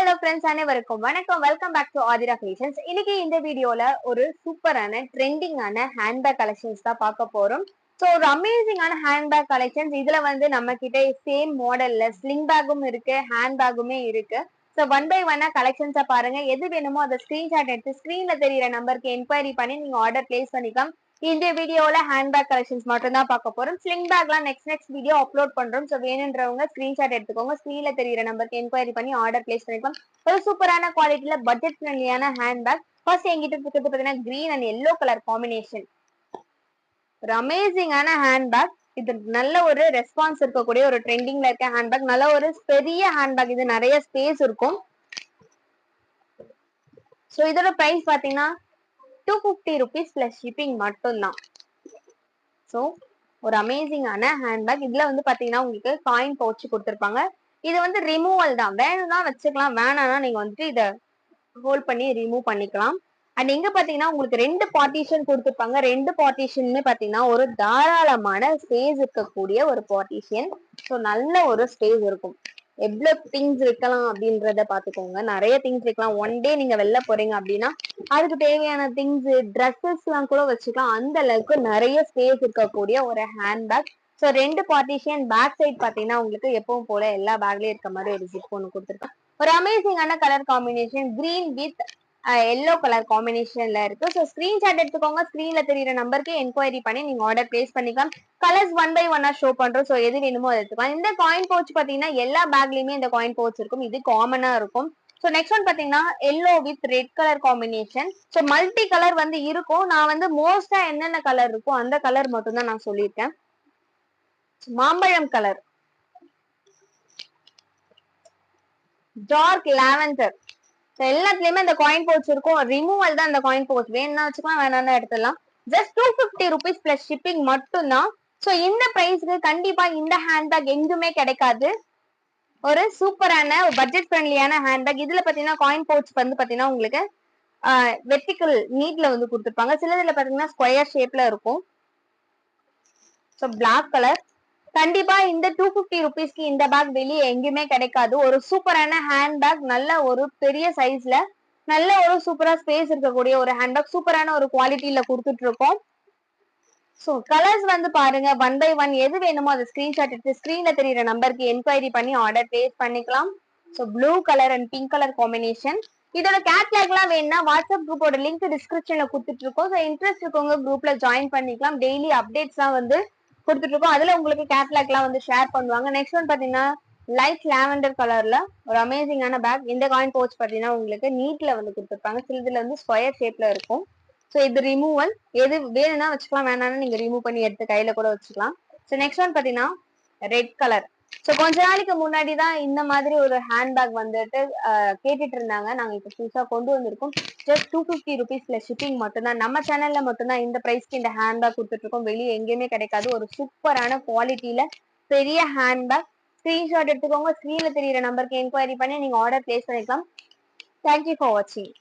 Hello friends, அனைவருக்கும் வணக்கம். Welcome back to Aathira creations. இன்னைக்கு இந்த வீடியோல ஒரு சூப்பரான ட்ரெண்டிங்கான ஹேண்ட்பேக் கலெக்ஷன்ஸ் தான் பார்க்க போறோம். ஸோ ஒரு அமேசிங்கான ஹேண்ட்பேக் கலெக்ஷன்ஸ். இதுல வந்து நம்ம கிட்ட சேம் மாடல்ல ஸ்லிங் பேக்கும் இருக்கு, ஹேண்ட் பேக்குமே இருக்கு. ஸோ ஒன் பை ஒன்னா கலெக்ஷன்ஸா பாருங்க. எது வேணுமோ அதை ஸ்கிரீன்ஷாட் எடுத்து ஸ்கிரீன்ல தெரியிற நம்பருக்கு என்கொயரி பண்ணி நீங்க ஆர்டர் பிளேஸ் பண்ணிக்கலாம். இந்த வீடியோல ஹேண்ட்பேக் கலெக்ஷன்ஸ் மட்டும் தான் பார்க்க போறோம். ஸ்லிங் பேக்லாம் நெக்ஸ்ட் வீடியோ அப்லோட் பண்றோம். ஸோ வேணுன்றவங்க ஸ்கிரீன்ஷாட் எடுத்துக்கோங்க. ஸ்கிரீன்ல தெரியிற நம்பருக்கு என்கொயரி பண்ணி ஆர்டர் பிளேஸ் பண்ணிக்கலாம். ஒரு சூப்பரான குவாலிட்டியில பட்ஜெட் ஃப்ரெண்ட்லியான ஹேண்ட்பேக். ஃபர்ஸ்ட் என்கிட்ட இருக்கிறது பாத்தீங்கன்னா green and yellow colour combination. ஒரு அமேசிங்கான ஹேண்ட்பேக். இது நல்ல ஒரு ரெஸ்பான்ஸ் இருக்கக்கூடிய ஒரு ட்ரெண்டிங்ல இருக்க ஹேண்ட்பேக். நல்ல ஒரு பெரிய ஹேண்ட்பேக். இது நிறைய ஸ்பேஸ் இருக்கும். ஸோ இதோட பிரைஸ் பாத்தீங்கன்னா 250 rupees பிளஸ் ஷிப்பிங் மட்டும்தான். ஸோ ஒரு அமேசிங்கான ஹேண்ட்பேக். இதுல வந்து பாத்தீங்கன்னா உங்களுக்கு காயின் பவுச் கொடுத்துருப்பாங்க. இது வந்து ரிமூவல் தான். வேணும்னா வச்சுக்கலாம், வேணாம்னா நீங்க வந்துட்டு இதை ஹோல்ட் பண்ணி ரிமூவ் பண்ணிக்கலாம். அண்ட் இங்க பாத்தீங்கன்னா உங்களுக்கு ரெண்டு பார்ட்டிஷன் கொடுத்துருப்பாங்க. ரெண்டு பார்ட்டிஷனுமே பாத்தீங்கன்னா ஒரு தாராளமான ஸ்பேஸ் இருக்கக்கூடிய ஒரு பார்ட்டிஷன். ஸோ நல்ல ஒரு ஸ்பேஸ் இருக்கும். எவ்வளவு திங்ஸ் வைக்கலாம் அப்படின்றத பாத்துக்கோங்க. நிறைய திங்ஸ் வைக்கலாம். ஒன் டே நீங்க வெளில போறீங்க அப்படின்னா அதுக்கு தேவையான திங்ஸ், ட்ரெஸ்ஸஸ் எல்லாம் கூட வச்சுக்கலாம். அந்த அளவுக்கு நிறைய ஸ்பேஸ் இருக்கக்கூடிய ஒரு ஹேண்ட்பேக். ஸோ ரெண்டு பார்ட்டிஷன். பேக் சைட் பாத்தீங்கன்னா உங்களுக்கு எப்பவும் போல எல்லா பேக்லயும் இருக்க மாதிரி ஒரு ஜிப் ஒன்று கொடுத்துருக்காங்க. ஒரு அமேசிங்கான colour combination green with yellow colour காம்பினேஷன்ல இருக்கு. ஸோ ஸ்கிரீன்ஷாட் எடுத்துக்கோங்க. ஸ்கிரீன்ல தெரியுற நம்பருக்கு என்கொயரி பண்ணி நீங்க ஆர்டர் பிளேஸ் பண்ணிக்கலாம். கலர்ஸ் ஒன் பை ஒன்னா ஷோ பண்றோம். ஸோ எது வேணுமோ அதை எடுத்துக்கலாம். இந்த காயின் பவுச் பாத்தீங்கன்னா எல்லா பேக்லயுமே இந்த காயின் பவுச் இருக்கும். இது காமனா இருக்கும். ஸோ நெக்ஸ்ட் ஒன் பாத்தீங்கன்னா yellow with red colour combination. So multi colour வந்து இருக்கும். நான் வந்து மோஸ்டா என்னென்ன கலர் இருக்கோ அந்த கலர் மட்டும் தான் நான் சொல்லியிருக்கேன். மாம்பழம் கலர், டார்க் லாவெண்டர். எல்லாத்துலயுமே இந்த காயின் பவுச் இருக்கும். ரிமூவல் தான் இந்த காயின் பவுச். வேணும்னா வச்சுக்கலாம், வேணாம்னா எடுத்துடலாம். ஜஸ்ட் 250 rupees பிளஸ் ஷிப்பிங் மட்டும் தான். ஸோ இந்த பிரைஸ்க்கு கண்டிப்பா இந்த ஹேண்ட்பேக் எங்குமே கிடைக்காது. ஒரு சூப்பரான பட்ஜெட் ஃப்ரெண்ட்லியான ஹேண்ட்பேக். இதுல பாத்தீங்கன்னா காயின் பவுச் வந்து பாத்தீங்கன்னா உங்களுக்கு வெர்டிகல் நீட்ல வந்து கொடுத்துருப்பாங்க. சிலதுல பாத்தீங்கன்னா ஸ்கொயர் ஷேப்ல இருக்கும். So black colour. கண்டிப்பா இந்த 250 rupeesக்கு இந்த பேக் வெளியே எங்கேயுமே கிடைக்காது. ஒரு சூப்பரான ஹேண்ட்பேக். நல்ல ஒரு பெரிய சைஸ்ல நல்ல ஒரு சூப்பரா ஸ்பேஸ் இருக்கக்கூடிய ஒரு ஹேண்ட்பேக். சூப்பரான ஒரு குவாலிட்டியில கொடுத்துட்டு இருக்கோம். ஸோ கலர்ஸ் வந்து பாருங்க. ஒன் பை ஒன் எது வேணுமோ அதை ஸ்கிரீன்ஷாட் எடுத்து ஸ்கிரீன்ல தெரியுற நம்பருக்கு என்கொயரி பண்ணி ஆர்டர் பிளேஸ் பண்ணிக்கலாம். So blue colour and pink colour combination. இதோட கேட்லாக் எல்லாம் வேணும்னா வாட்ஸ்அப் குரூப்போட லிங்க் டிஸ்கிரிப்ஷன்ல கொடுத்துட்டு இருக்கோம். ஸோ இன்ட்ரெஸ்ட் இருக்கவங்க குரூப்ல ஜாயின் பண்ணிக்கலாம். டெய்லி அப்டேட்ஸ் எல்லாம் வந்து கொடுத்துட்டு இருக்கோம். அதுல உங்களுக்கு கேட்லாக் எல்லாம் வந்து ஷேர் பண்ணுவாங்க. நெக்ஸ்ட் ஒன் பாத்தீங்கன்னா லைட் லாவெண்டர் கலர்ல ஒரு அமேசிங்கான பேக். இந்த காயின் பவுச் பாத்தீங்கன்னா உங்களுக்கு நீட்ல வந்து கொடுத்துருப்பாங்க. சிலதுல வந்து ஸ்கொயர் ஷேப்ல இருக்கும். ஸோ இது ரிமூவல். எது வேணும்னா வச்சுக்கலாம், வேணாம்னா நீங்க ரிமூவ் பண்ணி எடுத்து கையில கூட வச்சுக்கலாம். ஸோ நெக்ஸ்ட் ஒன் பாத்தீங்கன்னா ரெட் கலர். ஸோ கொஞ்ச நாளைக்கு முன்னாடி தான் இந்த மாதிரி ஒரு ஹேண்ட்பேக் வந்துட்டு கேட்டுட்டு இருந்தாங்க. நாங்க இப்போ புதுசா கொண்டு வந்திருக்கோம். ஜஸ்ட் 250 rupees பிளஸ் ஷிப்பிங் மட்டும்தான். நம்ம சேனல்ல மட்டும்தான் இந்த பிரைஸ்க்கு இந்த ஹேண்ட்பேக் கொடுத்துட்டு இருக்கோம். வெளியே எங்கேயுமே கிடைக்காது. ஒரு சூப்பரான குவாலிட்டியில பெரிய ஹேண்ட்பேக். ஸ்கிரீன்ஷாட் எடுத்துக்கோங்க. ஸ்கிரீன்ல தெரியுற நம்பருக்கு என்கொயரி பண்ணி நீங்க ஆர்டர் பிளேஸ் பண்ணிக்கலாம். தேங்க்யூ ஃபார் வாட்சிங்.